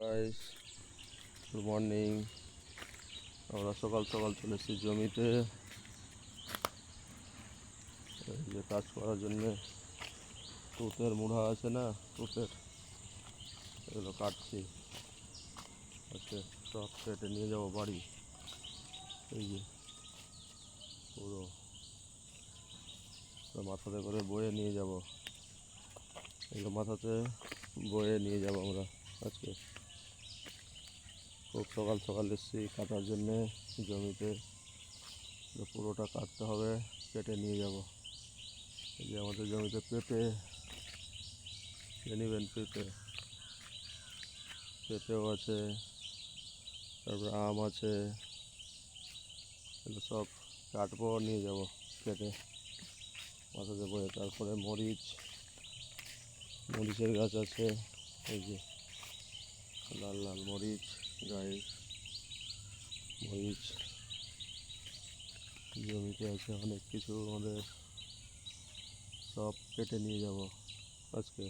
Guys, good morning. আমরা সকাল সকাল চলে এসেছি জমিতে। এই যে কাজ করার জন্য তুতের মুড়া আছে না, তুতের এগুলো কাটছি। আজকে সব কেটে নিয়ে যাব বাড়ি। এই যে পুরো মাথাতে করে বয়ে নিয়ে যাব, এগুলো মাথাতে বয়ে নিয়ে যাব আমরা আজকে। খুব সকাল সকাল এসেছি কাটার জন্যে জমিতে। পুরোটা কাটতে হবে, কেটে নিয়ে যাব। এই যে আমাদের জমিতে পেঁপে নেবেন, পেঁপেও আছে, তারপরে আম আছে। এগুলো সব কাটবো, নিয়ে যাব কেটে মাথাতে বয়ে। তারপরে মরিচের গাছ আছে, এই যে লাল লাল মরিচ, গায়ে মরিচ। জমিতে আছে অনেক কিছু, আমাদের সব কেটে নিয়ে যাব আজকে।